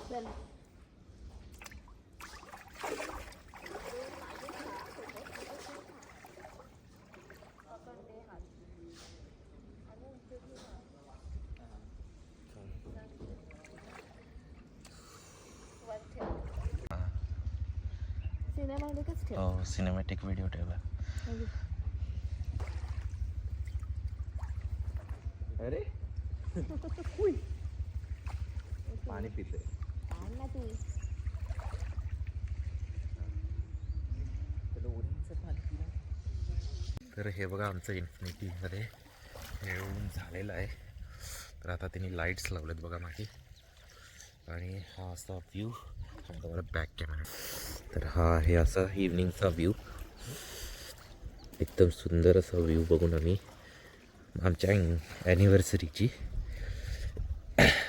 चला. हो cinematic video ठेवला. अरे पाणी पिते तर हे बघा आमचं इन्फिनिटीमध्ये येऊन झालेलं आहे. तर आता त्यांनी लाईट्स लावलेत बघा मागे आणि हा असा व्ह्यू आणि तुम्हाला बॅक कॅमेरा. तर हा आहे असा इव्हनिंगचा व्ह्यू. एकदम सुंदर असा व्ह्यू बघून आम्ही आमच्या ॲनिव्हर्सरीची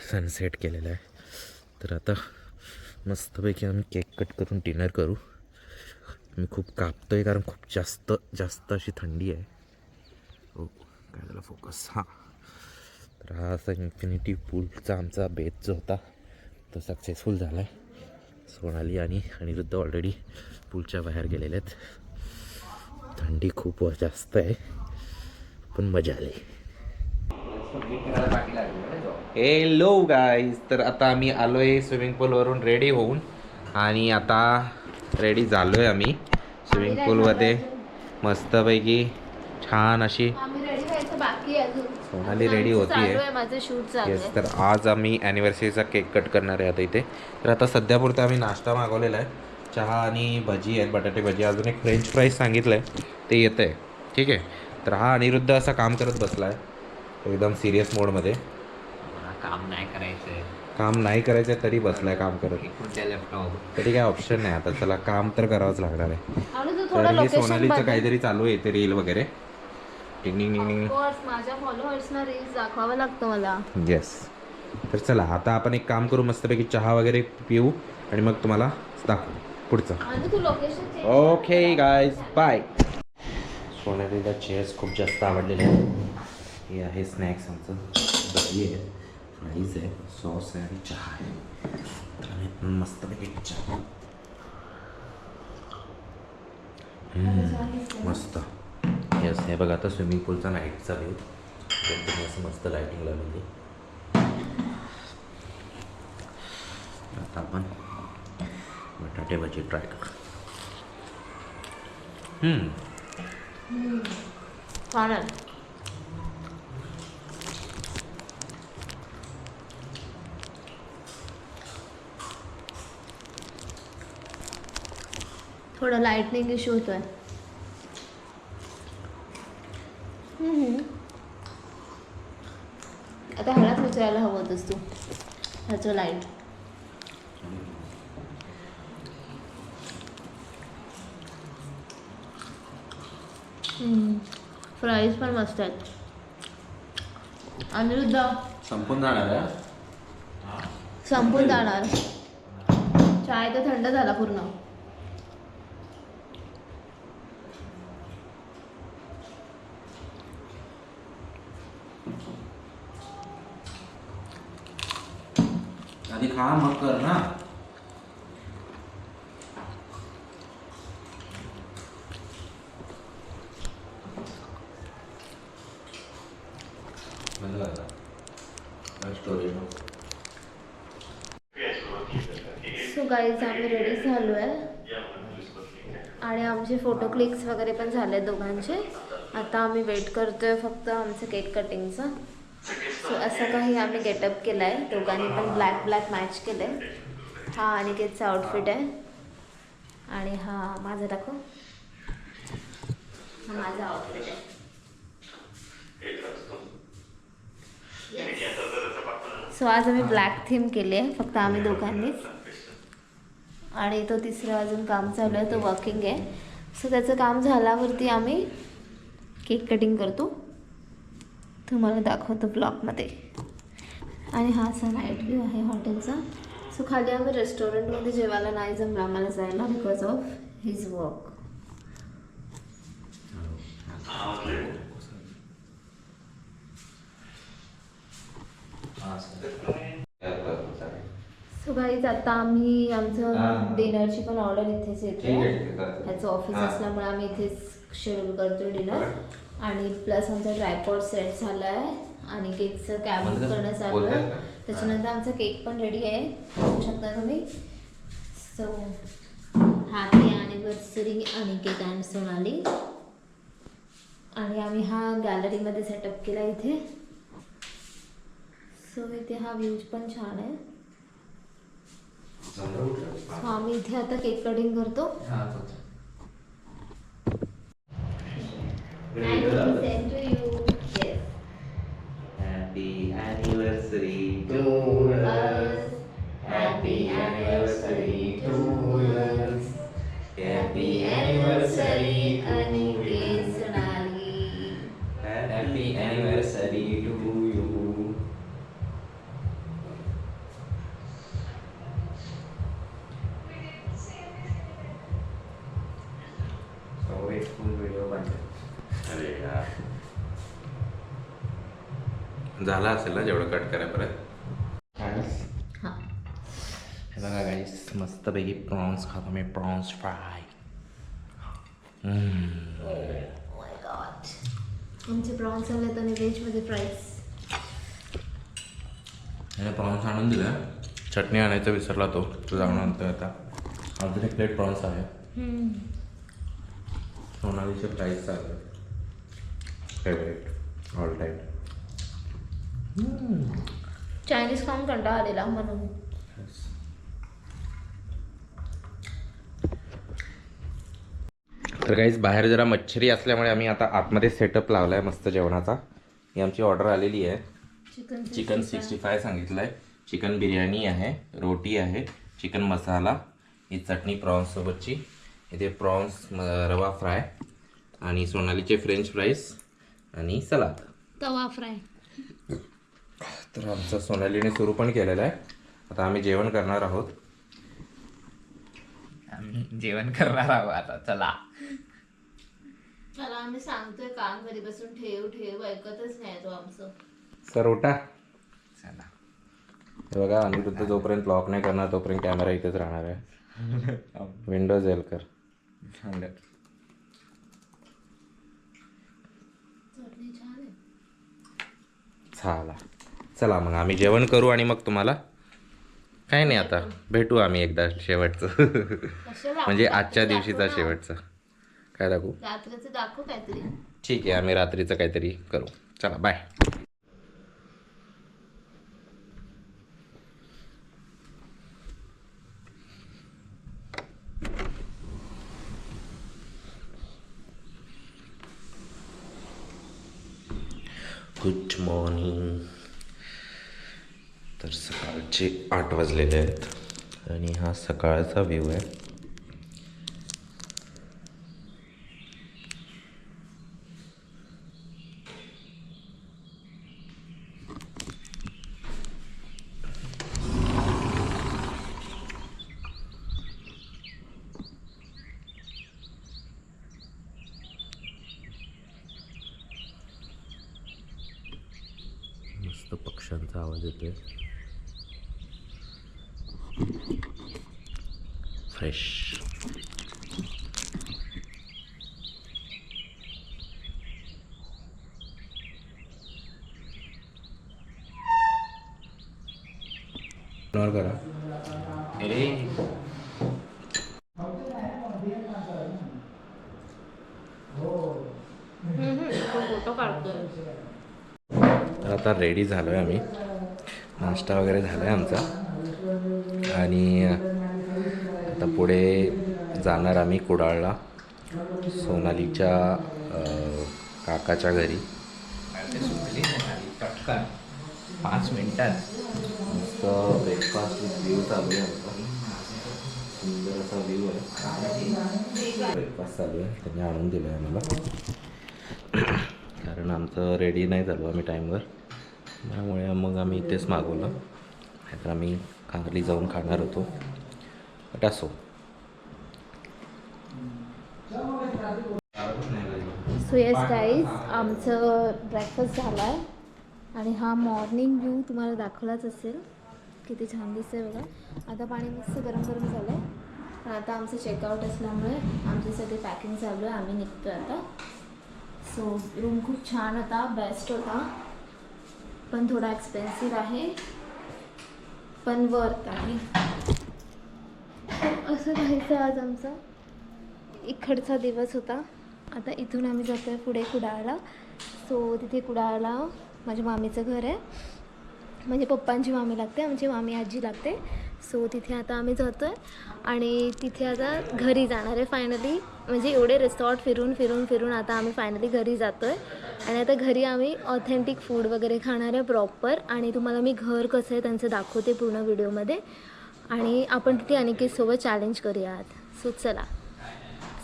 सनसेट केलेला आहे. तर आता मस्तपैकी आम्ही केक कट करून डिनर करू. मी खूप कापतो आहे कारण खूप जास्त अशी थंडी आहे. हो काय झालं फोकस. हां तर हा असा इन्फिनिटी पूलचा आमचा बेत जो होता तो सक्सेसफुल झाला आहे. सोनाली आणि अनिरुद्ध ऑलरेडी पूलच्या बाहेर गेलेले आहेत. थंडी खूप जास्त आहे पण मजा आली. Hello guys. तर आता आम्ही आलो आहे स्विमिंग पूलवरून रेडी होऊन आणि आता रेडी झालो आहे आम्ही स्विमिंग पूलमध्ये मस्तपैकी छान अशी. सोनाली रेडी होती आहे. येस तर आज आम्ही ॲनिव्हर्सरीचा केक कट करणार आहे आता इथे. तर आता सध्यापुरतं आम्ही नाश्ता मागवलेला आहे. चहा आणि भजी आहेत, बटाटे भजी. अजून एक फ्रेंच फ्राईज सांगितलं आहे ते येतं आहे. ठीक आहे. तर हा अनिरुद्ध असा काम करत बसला आहे एकदम सिरियस मोडमध्ये. काम नाही करायचंय. काम नाही करायचं तरी बसलाय काम करत. तरी काय ऑप्शन नाही आता. चला काम तर करावंच लागणार आहे. तर हे सोनालीचं काहीतरी चालू आहे ते रील वगैरे. माझ्या फॉलोअर्सना रील्स दाखवावं लागतं मला. येस. तर चला आता आपण एक काम करू, मस्तपैकी चहा वगैरे पिऊ आणि मग तुम्हाला दाखवू पुढचं. Okay guys bye. सोनालीला चेअर्स खूप जास्त आवडलेले आहेत. हे आहे स्नॅक्स आमचं. भजी आहे, फ्राईज आहे, सॉस आहे आणि चहा आहे. आणि मस्तपैकी चहा. मस्त. येस हे बघा आता स्विमिंग पूलचा नाईटचा व्ह्यू. एकदम असं मस्त लाईटिंग लावलेली. आता आपण बटाटे भजी ट्राय करू. छान आहे. थोडं लाईटनिंग इश्यू होतोय. आता ह्यालाच विचारायला हवं होतंस तू ह्याचं लाईट. फ्राईज पण मस्त आहेत. अनिरुद्ध संपून जाणार आहे. संपून जाणार. चाय तर थंड झाला पूर्ण. आधी खा मग कर ना. सो गाईज आम्ही रेडी झालो आहे आणि आमचे फोटो क्लिक्स वगैरे पण झाले दोघांचे. आता आम्ही वेट करतोय फक्त आमचं केक कटिंगचं. सो असं काही आम्ही गेटअप केला आहे. दोघांनी पण ब्लॅक मॅच केलं आहे. हा अनिकेतचा आउटफिट आहे आणि हा माझा दाखव. हा माझा आउटफिट आहे. सो आज आम्ही ब्लॅक थीम केली आहे फक्त आम्ही दोघांनीच. आणि तो तिसरा अजून काम चालू आहे, तो वर्किंग आहे. सो त्याचं काम झाल्यावरती आम्ही केक कटिंग करतो. तुम्हाला दाखवतो ब्लॉगमध्ये. आणि हा असा नाईट व्ह्यू आहे हॉटेलचा. सो खाली आम्ही रेस्टॉरंटमध्ये जेवायला नाही जमलं आम्हाला जायला because of his work. So so guys आता आम्ही आमचं डिनरची पण ऑर्डर इथेच येते. ह्याचं ऑफिस असल्यामुळे आम्ही इथेच शेड्यूल करतो डिनर. आणि प्लस आमचा ट्रायपॉड सेट झाला आहे आणि केकचं कॅबिन करणं चालू आहे. त्याच्यानंतर आमचा केक पण रेडी आहे, बघू शकता तुम्ही. So happy anniversary Aniket and Sonali. आणि आम्ही हा गॅलरीमध्ये सेटअप केला इथे. सो इथे हा व्ह्यूज पण छान आहे. सो आम्ही इथे आता केक कटिंग करतो. Happy anniversary to happy anniversary to happy anniversary Aniket Sonali. Happy anniversary to you. Full video बनतो. अरे यार, झाला असेल ना जेवढं कट करा परत. हां हे बघा गाईस, मस्तपैकी प्रॉन्स खातो मी, प्रॉन्स फ्राय. माय गॉड. आमचे प्रॉन्स आले तर व्हेजमध्ये फ्राईज. त्याने प्रॉन्स आणून दिलं, चटणी आणायचं विसरला तो जाऊन आणतोय आता. अजून एक प्लेट प्रॉन्स आहे. सोनालीचे प्राईस चालू फेवरेट ऑल टाईम. चायनीज खाऊन कंटाळा आलेला म्हणून. तर काहीच बाहेर जरा मच्छरी असल्यामुळे आम्ही आता आतमध्ये सेटअप लावला आहे मस्त जेवणाचा. ही आमची ऑर्डर आलेली आहे. चिकन 65 सांगितलं आहे, चिकन बिर्याणी आहे, रोटी आहे, चिकन मसाला, ही चटणी प्रॉन्ससोबतची, इथे प्रॉन्स रवा फ्राय आणि सोनालीचे फ्रेंच फ्राईज आणि सलाद, तवा फ्राय. तर आमचं सोनालीने सुरू पण केलेलं आहे. आता आम्ही जेवण करणार आहोत. आम्ही जेवण करणार आहोत आता. चला त्याला आम्ही सांगतोय काम घरी बसून ठेव ठेव, ऐकतच नाही तो आमचं. सर उठा. चला. हे बघा, अनिरुद्ध जोपर्यंत लॉक नाही करणार तोपर्यंत कॅमेरा इथेच राहणार आहे. विंडोज येल कर. झाला. चला मग आम्ही जेवण करू आणि मग तुम्हाला काही नाही, आता भेटू आम्ही एकदा शेवटचं. म्हणजे आजच्या दिवशीचा शेवटचा. काय दाखवू? रात्रीचं दाखवू काहीतरी. ठीक आहे, आम्ही रात्रीचं काहीतरी करू. चला बाय. Good morning. तर सकाळचे 8 वाजलेले आहेत आणि हा सकाळचा व्ह्यू आहे. मस्त पक्ष्यांचा आवाज येतोय. फ्रेश. करा. फोटो काढतोय. तर आता रेडी झालो आहे आम्ही. नाश्ता वगैरे झाला आहे आमचा आणि आता पुढे जाणार आम्ही कुडाळला सोनालीच्या काकाच्या घरी. सुचली नाही पटकन 5 मिनिटात. मस्त ब्रेकफास्ट विथ व्ह्यू चालू आहे आमचा. सुंदर असा व्ह्यू आहे. ब्रेकफास्ट चालू आहे, त्यांनी आणून दिलं आहे आम्हाला. कारण आमचं रेडी नाही झालो आम्ही टाईमवर, त्यामुळे मग आम्ही इथेच मागवलं. नाहीतर आम्ही खाली जाऊन खाणार होतो. बट असो. सो येस गाईज, आमचं ब्रेकफास्ट झाला आहे आणि हा मॉर्निंग व्ह्यू तुम्हाला दाखवलाच असेल. किती छान दिसतंय बघा. आता पाणी मस्त गरम गरम झालं आहे. पण आता आमचं चेकआउट असल्यामुळे आमची सगळी पॅकिंग चालू आहे. आम्ही निघतो आता. सो रूम खूप छान होता, बेस्ट होता, पण थोडा एक्सपेन्सिव्ह आहे, पण वर्थ आहे. असं राहायचं आज आमचा इकडचा दिवस होता. आता इथून आम्ही जातो आहे पुढे कुडाळला. सो तिथे कुडाळला माझ्या मामीचं घर आहे. म्हणजे पप्पांची मामी लागते, आमची मामी आजी लागते. सो तिथे आता आम्ही जातो आहे आणि तिथे आता घरी जाणार आहे फायनली. म्हणजे एवढे रिसॉर्ट फिरून फिरून फिरून आता आम्ही फायनली घरी जातो आहे. आणि आता घरी आम्ही ऑथेंटिक फूड वगैरे खाणार आहे प्रॉपर. आणि तुम्हाला मी घर कसं आहे त्यांचं दाखवते पूर्ण व्हिडिओमध्ये. आणि आपण तिथे अनिकेतसोबत चॅलेंज करूयात. सो चला,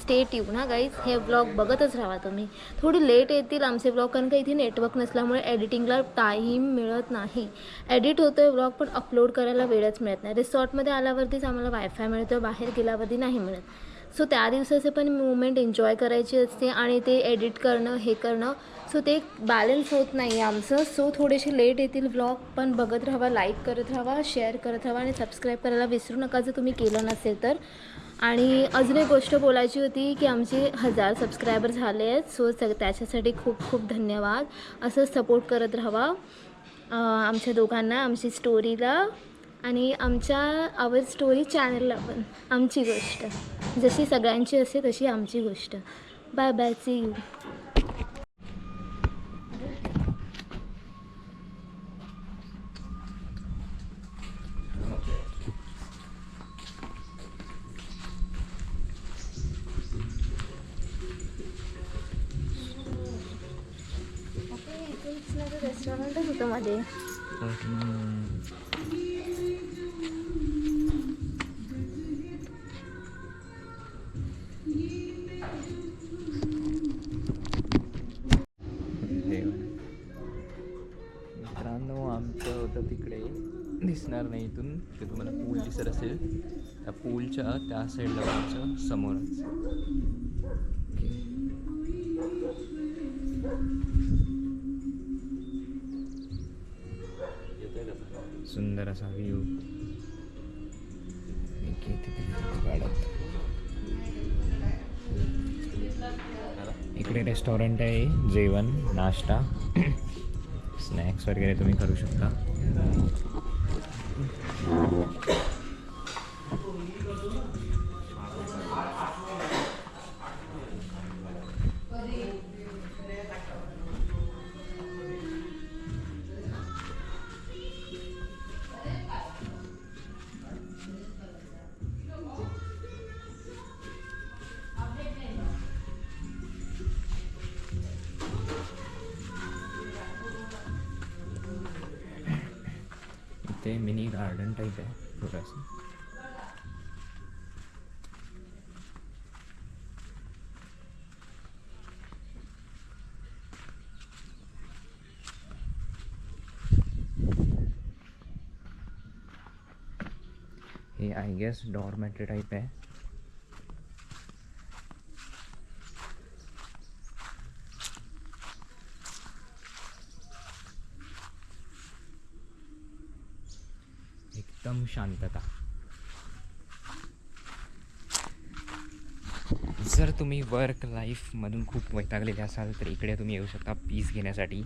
स्टे ट्यून ना गाईज. हे ब्लॉग बघतच राहा तुम्ही. थोडी लेट येतील आमचे ब्लॉग, कारण का इथे नेटवर्क नसल्यामुळे एडिटिंगला टाईम मिळत नाही. एडिट होतो आहे ब्लॉग, पण अपलोड करायला वेळच मिळत नाही. रिसॉर्टमध्ये आल्यावरतीच आम्हाला वायफाय मिळतो, बाहेर गेल्यावरती नाही मिळत. सो त्या दिवसाचे पण मुवमेंट एन्जॉय करायची असते आणि ते एडिट करणं हे करणं, सो ते बॅलन्स होत नाही आहे आमचं. सो थोडेसे लेट येतील ब्लॉग, पण बघत राहा, लाईक करत राहा, शेअर करत राहा आणि सबस्क्राईब करायला विसरू नका जर तुम्ही केलं नसेल तर. आणि अजून एक गोष्ट बोलायची होती की आमचे 1000 सबस्क्रायबर झाले आहेत. सो त्याच्यासाठी खूप खूप धन्यवाद. असं सपोर्ट करत राहा आमच्या दोघांना, आमची स्टोरीला आणि आमच्या आवर स्टोरी चॅनलला पण. आमची गोष्ट जशी सगळ्यांची असते तशी आमची गोष्ट. Bye bye, see you. रेस्टॉरंटच होतं मध्ये. मित्रांनो, आमचं होतं तिकडे, दिसणार नाही इथून, ते तुम्हाला पूल दिसत असेल, त्या पूलच्या त्या साईडला जायचं समोरच. सुंदर असा व्ह्यू काढत. इकडे रेस्टॉरंट आहे, जेवण नाश्ता स्नॅक्स वगैरे तुम्ही करू शकता. इथे मिनी गार्डन टाईप आहे थोडंसं. हे आय गेस डॉर्मेटरी टाईप आहे. एकदम शांतता. जर तुम्ही वर्क लाईफमधून खूप वैतागलेले असाल तर इकडे तुम्ही येऊ शकता पीस घेण्यासाठी.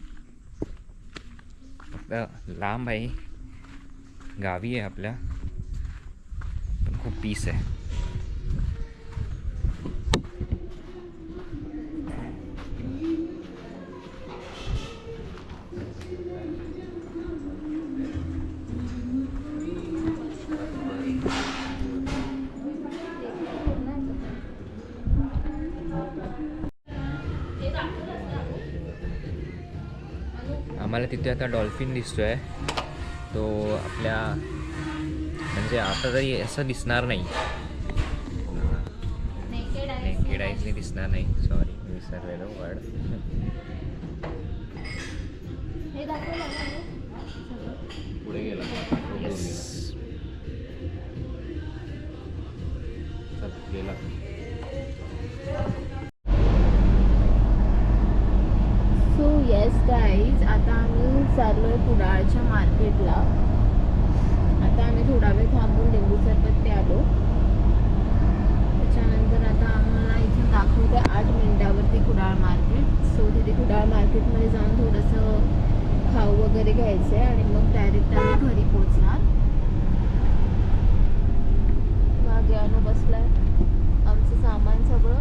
फक्त लांब आहे, गावी आहे आपल्या, पण खूप पीस आहे. आम्हाला तिथे आता डॉल्फिन दिसतो आहे. तो आपल्या म्हणजे आता तरी असं दिसणार नाही, नेकेड आईजने दिसणार नाही. सॉरी, मी विसरलेलो वर्ड. पुढे गेला. गेला. सो येस गाईज, आता आम्ही चाललो आहे कुडाळच्या मार्केटला. आता कुडाळ मार्केट. सो तिथे कुडाळ मार्केटमध्ये जाऊन थोडंसं खाऊ वगैरे घ्यायचं आहे आणि मग डायरेक्ट आम्ही घरी पोचणार. मागे अनु बसलाय, आमचं सामान सगळं.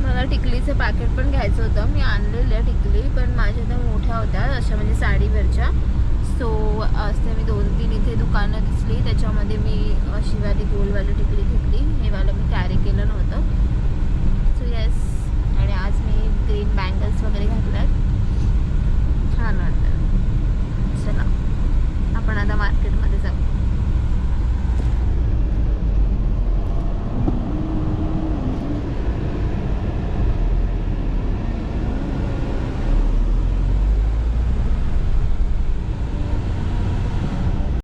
मला टिकलीचं पॅकेट पण घ्यायचं होतं. मी आणलेल्या टिकली, पण माझ्या त्या मोठ्या होत्या अशा म्हणजे साडीवरच्या. सो असते मी 2-3 इथे दुकानं दिसली, त्याच्यामध्ये मी अशी वाली गोलवाली टिकली घेतली. हे वाला मी कॅरी केलं नव्हतं.